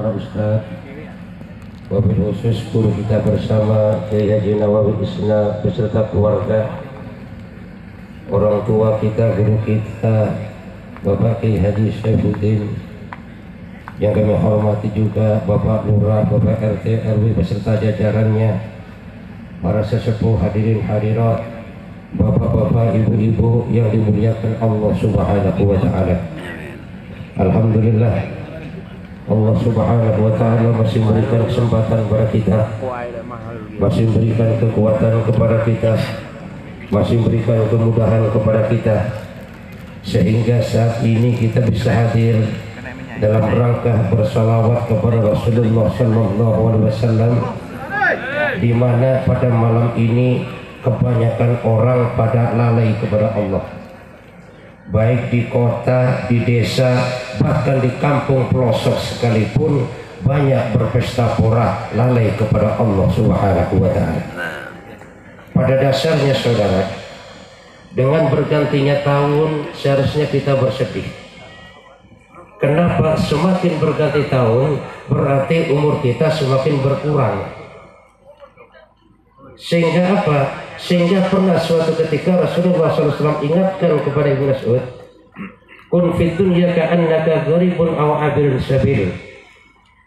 para ustaz, wabil khusus guru kita bersama Kiai Haji Nawawi Isna beserta keluarga, orang tua kita, guru kita Bapak Kiai Haji Syaifuddin, yang kami hormati juga Bapak Lurah, Bapak RT RW beserta jajarannya, para sesepuh hadirin hadirat, bapak-bapak, ibu-ibu yang dimuliakan Allah Subhanahu wa Ta'ala. Alhamdulillah, Allah Subhanahu wa Ta'ala masih memberikan kesempatan kepada kita, masih memberikan kekuatan kepada kita, masih memberikan kemudahan kepada kita, sehingga saat ini kita bisa hadir dalam rangka bersalawat kepada Rasulullah Sallallahu Alaihi Wasallam, di mana pada malam ini kebanyakan orang pada lalai kepada Allah, baik di kota, di desa, bahkan di kampung pelosok sekalipun banyak berpesta pora lalai kepada Allah Subhanahu wa Ta'ala. Pada dasarnya saudara, dengan bergantinya tahun seharusnya kita bersedih. Kenapa? Semakin berganti tahun berarti umur kita semakin berkurang. Sehingga apa? Sehingga pernah suatu ketika Rasulullah SAW ingatkan kepada Ibnu Mas'ud, kun fid dunya ka'annaka gharibun aw abirun sabil.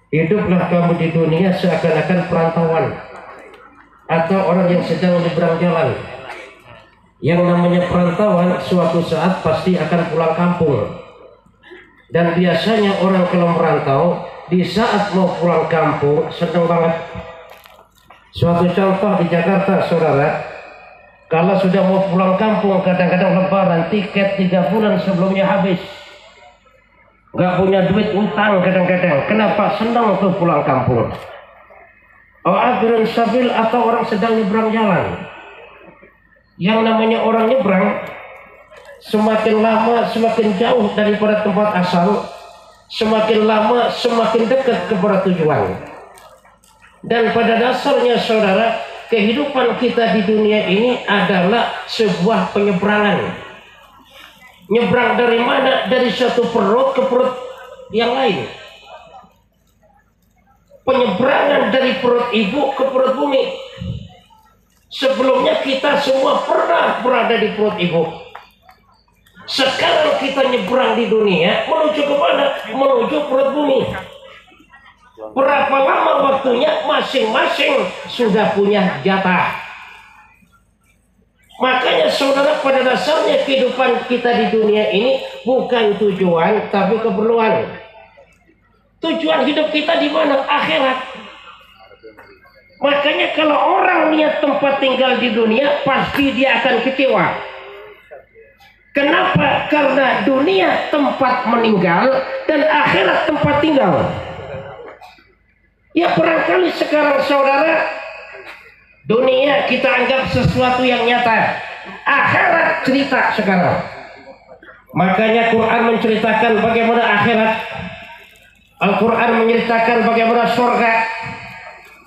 Hiduplah kamu di dunia seakan-akan perantauan atau orang yang sedang menyeberang jalan. Yang namanya perantauan suatu saat pasti akan pulang kampung. Dan biasanya orang kalau merantau di saat mau pulang kampung senang banget. Suatu contoh di Jakarta saudara, kalau sudah mau pulang kampung kadang-kadang lebaran tiket 3 bulan sebelumnya habis, nggak punya duit, utang kadang-kadang. Kenapa? Senang tuh pulang kampung. Abirun sabil atau orang sedang nyebrang jalan. Yang namanya orang nyebrang semakin lama semakin jauh daripada tempat asal, semakin lama semakin dekat kepada tujuan. Dan pada dasarnya saudara, kehidupan kita di dunia ini adalah sebuah penyeberangan. Nyebrang dari mana? Dari satu perut ke perut yang lain. Penyeberangan dari perut ibu ke perut bumi. Sebelumnya kita semua pernah berada di perut ibu. Sekarang kita nyebrang di dunia menuju ke mana? Menuju perut bumi. Berapa lama waktunya? Masing-masing sudah punya jatah. Makanya saudara, pada dasarnya kehidupan kita di dunia ini bukan tujuan tapi keperluan. Tujuan hidup kita di mana? Akhirat. Makanya kalau orang lihat tempat tinggal di dunia pasti dia akan kecewa. Kenapa? Karena dunia tempat meninggal dan akhirat tempat tinggal. Ya barangkali sekarang saudara, dunia kita anggap sesuatu yang nyata, akhirat cerita sekarang. Makanya Quran menceritakan bagaimana akhirat, Al-Quran menceritakan bagaimana surga,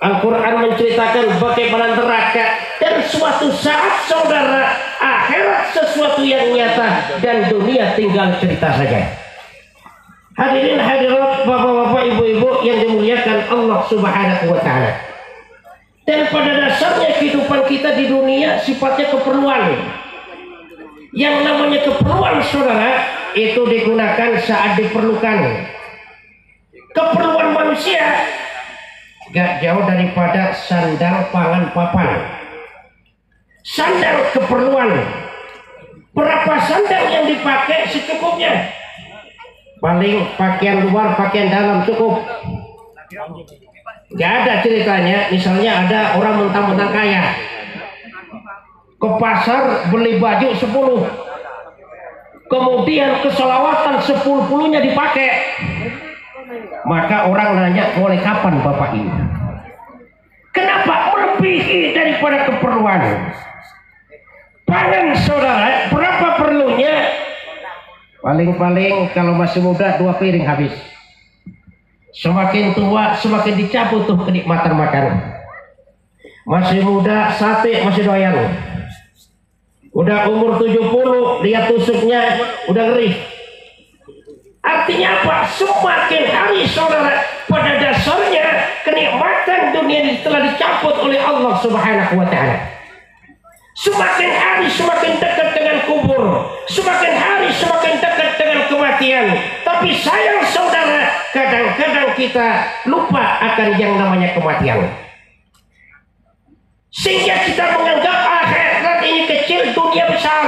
Al-Quran menceritakan bagaimana neraka. Dan suatu saat saudara, akhirat sesuatu yang nyata dan dunia tinggal cerita saja. Hadirin hadirat, bapak-bapak, ibu-ibu yang dimuliakan Allah Subhanahu wa Ta'ala. Dan pada dasarnya kehidupan kita di dunia sifatnya keperluan. Yang namanya keperluan saudara itu digunakan saat diperlukan. Keperluan manusia gak jauh daripada sandal, pangan, papan. Sandal keperluan. Berapa sandal yang dipakai secukupnya? Paling pakaian luar, pakaian dalam cukup. Gak ada ceritanya. Misalnya ada orang mentang-mentang kaya, ke pasar beli baju 10, kemudian keselawatan 10-10-nya dipakai. Maka orang nanya, mulai kapan bapak ini? Kenapa? Melebihi daripada keperluan. Pangan saudara, berapa perlunya? Paling-paling kalau masih muda 2 piring habis. Semakin tua semakin dicabut tuh kenikmatan makan. Masih muda sate masih doyan. Udah umur 70 lihat tusuknya udah ngeri. Artinya apa? Semakin hari saudara, pada kenikmatan dunia ini telah dicabut oleh Allah Subhanahu wa Ta'ala. Semakin hari semakin dekat dengan kubur, semakin hari semakin dekat dengan kematian. Tapi sayang saudara, kadang-kadang kita lupa akan yang namanya kematian, sehingga kita menganggap akhirat ini kecil, dunia besar.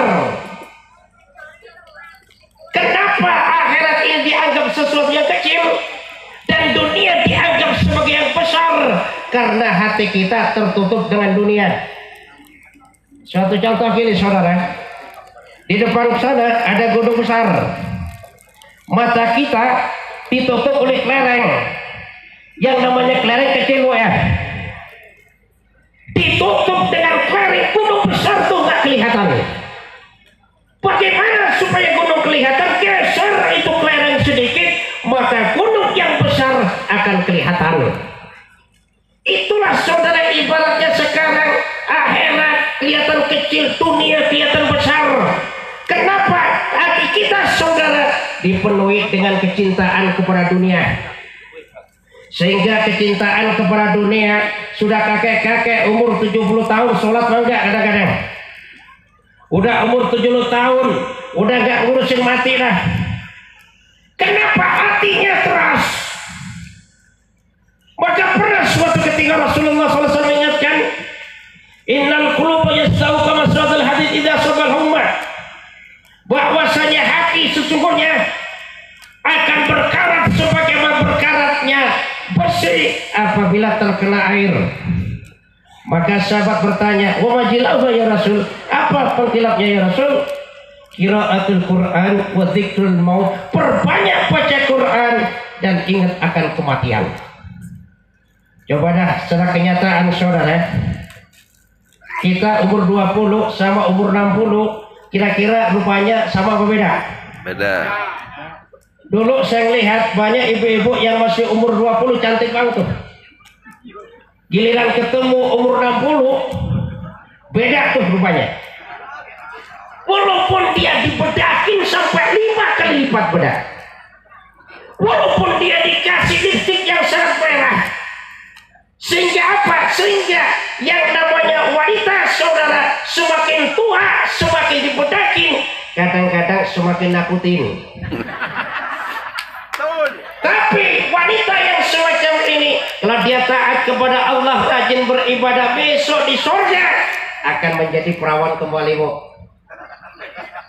Kenapa akhirat ini dianggap sesuatu yang kecil dan dunia dianggap sebagai yang besar? Karena hati kita tertutup dengan dunia. Suatu contoh gini saudara, di depan sana ada gunung besar, mata kita ditutup oleh kelereng, yang namanya kelereng kecil ya. Ditutup dengan kelereng, gunung besar tuh nggak kelihatan. Bagaimana supaya gunung kelihatan? Geser itu kelereng sedikit, maka gunung yang besar akan kelihatan. Itulah saudara ibaratnya sekarang akhirat kelihatan kecil, dunia kelihatan besar. Kenapa? Hati kita saudara dipenuhi dengan kecintaan kepada dunia, sehingga kecintaan kepada dunia sudah kakek-kakek umur 70 tahun sholat enggak kadang-kadang. Udah umur 70 tahun udah enggak ngurusin mati lah. Kenapa? Hatinya keras. Maka pernah suatu ketika Rasulullah SAW mengingatkan, innal quluba yasau kama sadal hadid idza sabal humma, bahwasanya hati sesungguhnya akan berkarat sebagaimana berkaratnya besi apabila terkena air. Maka sahabat bertanya, wa majilahu ya Rasul, apa pengkilapnya ya Rasul? Qiraatul Quran wa dzikrul maut, perbanyak baca Quran dan ingat akan kematian. Coba dah secara kenyataan saudara, kita umur 20 sama umur 60 kira-kira rupanya sama apa beda? Beda. Dulu saya lihat banyak ibu-ibu yang masih umur 20 cantik banget tuh. Giliran ketemu umur 60 beda tuh rupanya. Walaupun dia dibedakin sampai 5 kali lipat bedak, walaupun dia dikasih lipstik yang sangat merah, sehingga apa? Sehingga yang namanya wanita saudara semakin tua semakin dibedakin, kadang-kadang semakin nakutin. Tapi wanita yang semacam ini, kalau dia taat kepada Allah, rajin beribadah, besok di surga akan menjadi perawan kembalimu.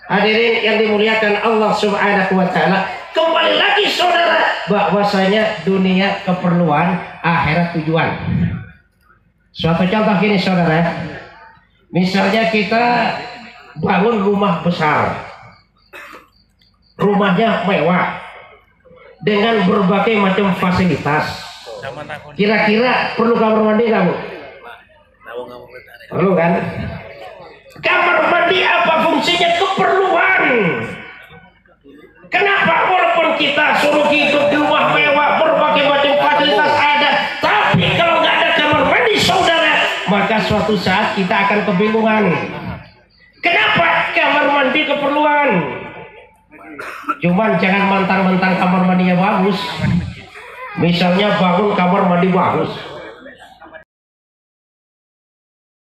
Hadirin yang dimuliakan Allah Subhanahu wa Ta'ala, kembali lagi saudara, bahwasanya dunia keperluan, akhirat tujuan. Suatu contoh gini saudara, misalnya kita bangun rumah besar, rumahnya mewah dengan berbagai macam fasilitas. Kira-kira perlu kamar mandi kamu? Perlu kan? Kamar mandi apa fungsinya? Keperluan. Kenapa? Walaupun kita suruh hidup di rumah mewah, berbagai macam fasilitas ada, tapi kalau nggak ada kamar mandi saudara, maka suatu saat kita akan kebingungan. Kenapa? Kamar mandi keperluan. Cuman jangan mentang-mentang kamar mandinya bagus. Misalnya bangun kamar mandi bagus,